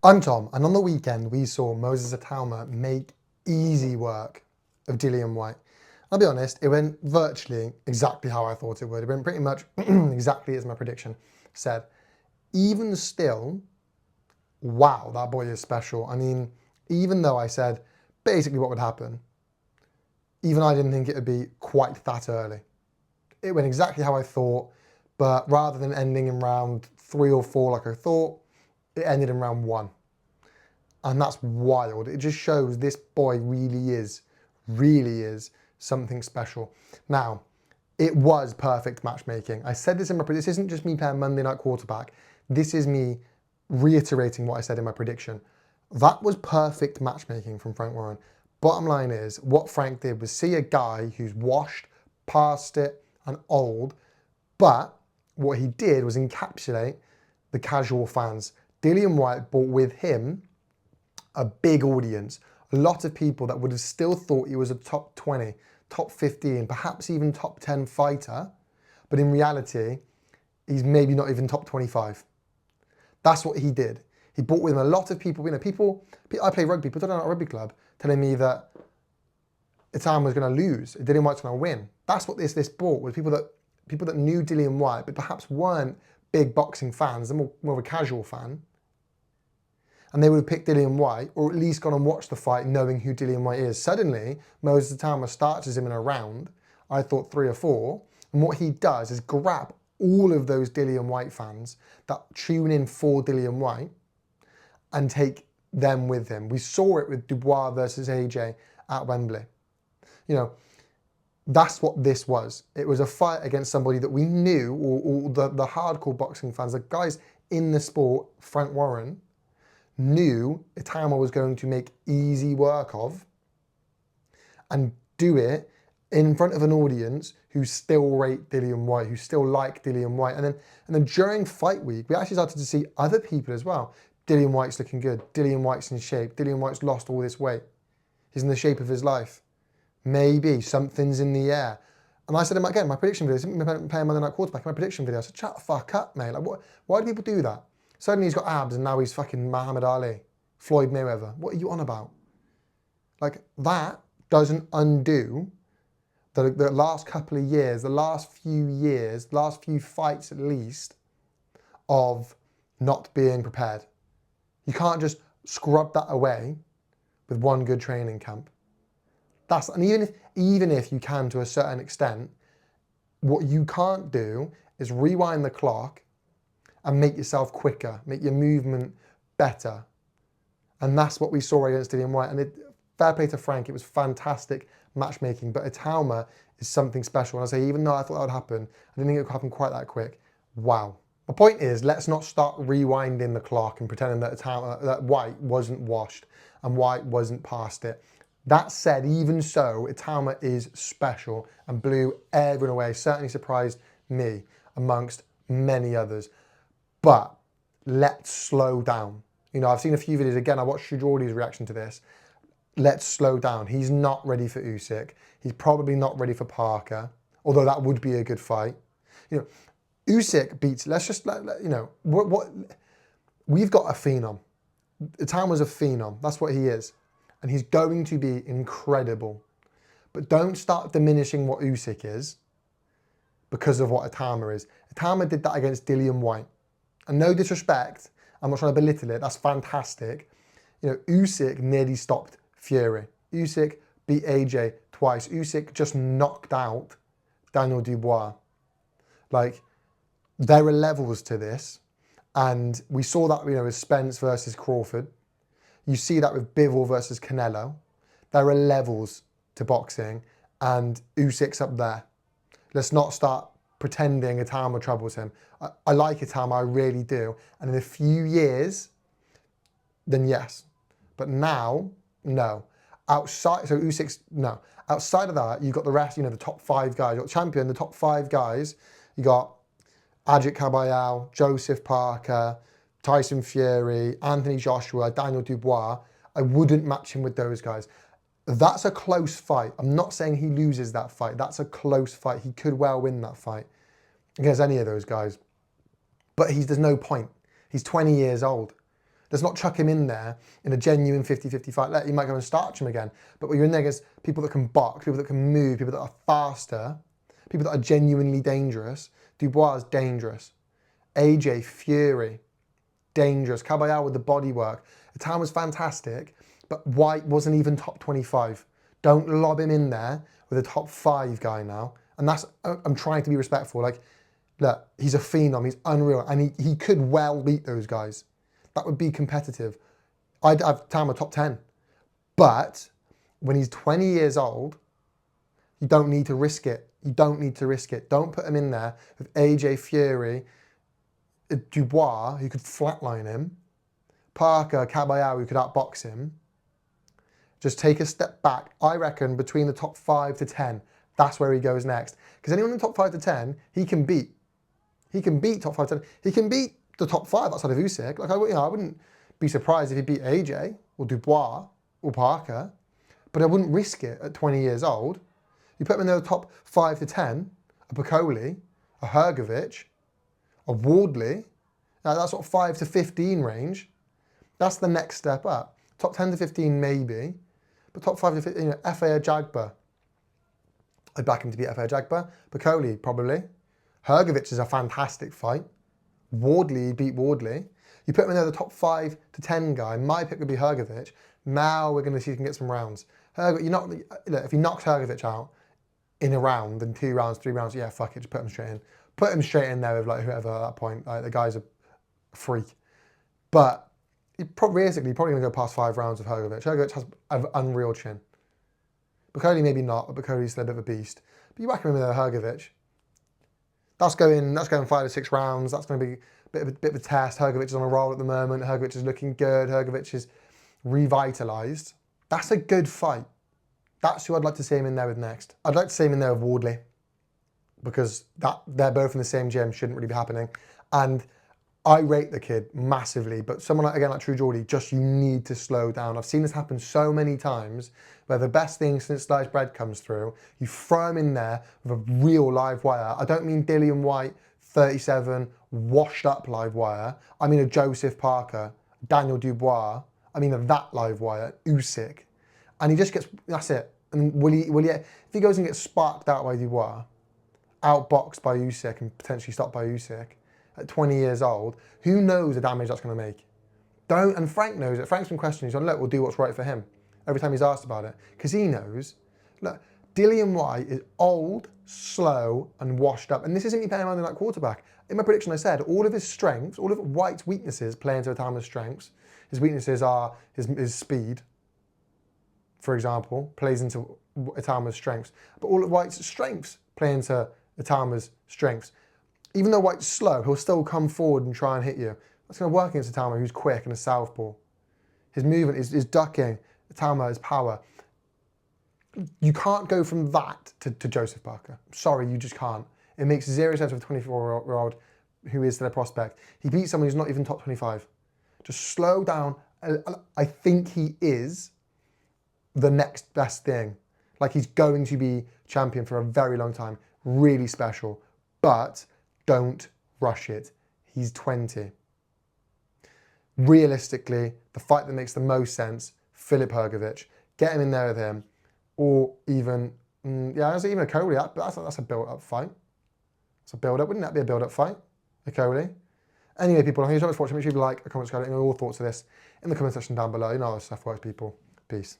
I'm Tom, and on the weekend we saw Moses Itauma make easy work of Dillian Whyte. I'll be honest, it went virtually exactly how I thought it would. It went pretty much exactly as my prediction said. Even still, wow, that boy is special. I mean, even though I said basically what would happen, even I didn't think it would be quite that early. It went exactly how I thought, but rather than ending in round 3 or 4 like I thought, it ended in round 1. And that's wild. It just shows this boy really is something special. Now, it was perfect matchmaking. I said this in my prediction. This isn't just me playing Monday night quarterback. This is me reiterating what I said in my prediction. That was perfect matchmaking from Frank Warren. Bottom line is, what Frank did was see a guy who's washed, past it, and old, but what he did was encapsulate the casual fans. Dillian Whyte brought with him a big audience, a lot of people that would have still thought he was a top 20, top 15, perhaps even top 10 fighter, but in reality, he's maybe not even top 25. That's what he did. He brought with him a lot of people, I play rugby, people at a rugby club telling me that Itauma was going to lose, Dillian Whyte's going to win. That's what this brought, was people that knew Dillian Whyte, but perhaps weren't big boxing fans, they're more of a casual fan. And they would have picked Dillian Whyte, or at least gone and watched the fight knowing who Dillian Whyte is. Suddenly, Moses Itauma starches him in a round, I thought 3 or 4, and what he does is grab all of those Dillian Whyte fans that tune in for Dillian Whyte and take them with him. We saw it with Dubois versus AJ at Wembley. You know, that's what this was. It was a fight against somebody that we knew, or the hardcore boxing fans, the guys in the sport, Frank Warren, knew Itauma was going to make easy work of and do it in front of an audience who still rate Dillian Whyte, who still like Dillian Whyte. And then during fight week, we actually started to see other people as well. Dillian Whyte's looking good. Dillian Whyte's in shape. Dillian Whyte's lost all this weight. He's in the shape of his life. Maybe something's in the air. And I said, again, my prediction video, I didn't play Monday night quarterback in my prediction video. I said, shut the fuck up, mate. Like, why do people do that? Suddenly he's got abs and now he's fucking Muhammad Ali, Floyd Mayweather. What are you on about? Like, that doesn't undo the last couple of years, the last few fights at least, of not being prepared. You can't just scrub that away with one good training camp. And even if you can to a certain extent, what you can't do is rewind the clock and make yourself quicker, make your movement better. And that's what we saw against Dillian Whyte. And fair play to Frank, it was fantastic matchmaking, but Itauma is something special. And I say, even though I thought that would happen, I didn't think it would happen quite that quick. Wow. My point is, let's not start rewinding the clock and pretending that Whyte wasn't washed and Whyte wasn't past it. That said, even so, Itauma is special and blew everyone away. Certainly surprised me amongst many others. But let's slow down. You know, I've seen a few videos. Again, I watched Jordy's reaction to this. Let's slow down. He's not ready for Usyk. He's probably not ready for Parker, although that would be a good fight. You know, Usyk beats, let's just, you know, we've got a phenom. Itauma's a phenom. That's what he is. And he's going to be incredible. But don't start diminishing what Usyk is because of what Itauma is. Itauma did that against Dillian Whyte. And no disrespect, I'm not trying to belittle it, that's fantastic. You know, Usyk nearly stopped Fury. Usyk beat AJ twice. Usyk just knocked out Daniel Dubois. Like, there are levels to this. And we saw that, you know, with Spence versus Crawford. You see that with Bivol versus Canelo. There are levels to boxing, and Usyk's up there. Let's not start pretending Itauma troubles him. I like Itauma, I really do. And in a few years, then yes. But now, no. Outside of that, you've got the rest, you know, the top 5 guys. You've got champion, the top 5 guys. You got Adric Caballal, Joseph Parker, Tyson Fury, Anthony Joshua, Daniel Dubois. I wouldn't match him with those guys. That's a close fight. I'm not saying he loses that fight. That's a close fight. He could well win that fight against any of those guys. But there's no point. He's 20 years old. Let's not chuck him in there in a genuine 50-50 fight. You might go and starch him again. But when you're in there against people that can box, people that can move, people that are faster, people that are genuinely dangerous. Dubois is dangerous. AJ, Fury, dangerous. Caballero with the body work. Itauma was fantastic, but Whyte wasn't even top 25. Don't lob him in there with a top 5 guy now. And that's, I'm trying to be respectful. Like, look, he's a phenom, he's unreal, and he could well beat those guys. That would be competitive. I'd have Itauma top 10. But when he's 20 years old, you don't need to risk it. You don't need to risk it. Don't put him in there with AJ, Fury, Dubois, who could flatline him, Parker, Caballero, who could outbox him. Just take a step back. I reckon between the top 5 to 10, that's where he goes next. Because anyone in the top 5 to 10, he can beat. He can beat top 5 to 10. He can beat the top 5 outside of Usyk. Like, I wouldn't be surprised if he beat AJ or Dubois or Parker, but I wouldn't risk it at 20 years old. You put him in the top 5 to 10, a Piccoli, a Hrgovic, a Wardley, that sort of 5 to 15 range. That's the next step up. Top 10 to 15 maybe, but top 5 to 15, FA Jagba. I'd back him to beat FA Jagba. Piccoli, probably. Hrgovic is a fantastic fight. Wardley, beat Wardley. You put him in there, the top 5 to 10 guy. My pick would be Hrgovic. Now we're going to see if he can get some rounds. Look, if he knocks Hrgovic out in a round, in 2 rounds, 3 rounds, yeah, fuck it, just put him straight in. Put him straight in there with like whoever at that point. Like, the guy's a freak. But realistically, probably going to go past 5 rounds of Hrgovic. Hrgovic has an unreal chin. Piccoli maybe not, but Piccoli's still a bit of a beast. But you whack him in there, Hrgovic. That's going 5 to 6 rounds. That's going to be a bit of a test. Hrgovic is on a roll at the moment. Hrgovic is looking good. Hrgovic is revitalised. That's a good fight. That's who I'd like to see him in there with next. I'd like to see him in there with Wardley, because they're both in the same gym, shouldn't really be happening. And I rate the kid massively, but someone like True Geordie, just you need to slow down. I've seen this happen so many times where the best thing since sliced bread comes through, you throw him in there with a real live wire. I don't mean Dillian Whyte, 37, washed up live wire. I mean a Joseph Parker, Daniel Dubois. I mean that live wire, Usyk. And he just gets, that's it. And will he, if he goes and gets sparked out by Dubois, outboxed by Usyk and potentially stopped by Usyk at 20 years old, who knows the damage that's going to make? And Frank knows it. Frank's been questioning. He's like, look, we'll do what's right for him every time he's asked about it. Because he knows, look, Dillian Whyte is old, slow, and washed up. And this isn't me playing around in that quarterback. In my prediction, I said all of his strengths, all of Whyte's weaknesses play into Itauma's strengths. His weaknesses are his speed, for example, plays into Itauma's strengths. But all of Whyte's strengths play into Itauma's strengths. Even though Whyte's slow, he'll still come forward and try and hit you. That's going to work against Itauma, who's quick and a southpaw. His movement is ducking. Itauma is power. You can't go from that to Joseph Parker. Sorry, you just can't. It makes zero sense with a 24-year-old who is their prospect. He beats someone who's not even top 25. Just slow down. I think he is the next best thing. Like, he's going to be champion for a very long time. Really special. But don't rush it. He's 20. Realistically, the fight that makes the most sense, Filip Hrgovic. Get him in there with him. Or even, even a Coley. That's a build-up fight. It's a build-up. Wouldn't that be a build-up fight? A Coley? Anyway, people, thank you so much for watching. Make sure you like, comment, subscribe, and your thoughts of this in the comment section down below. You know how this stuff works, people. Peace.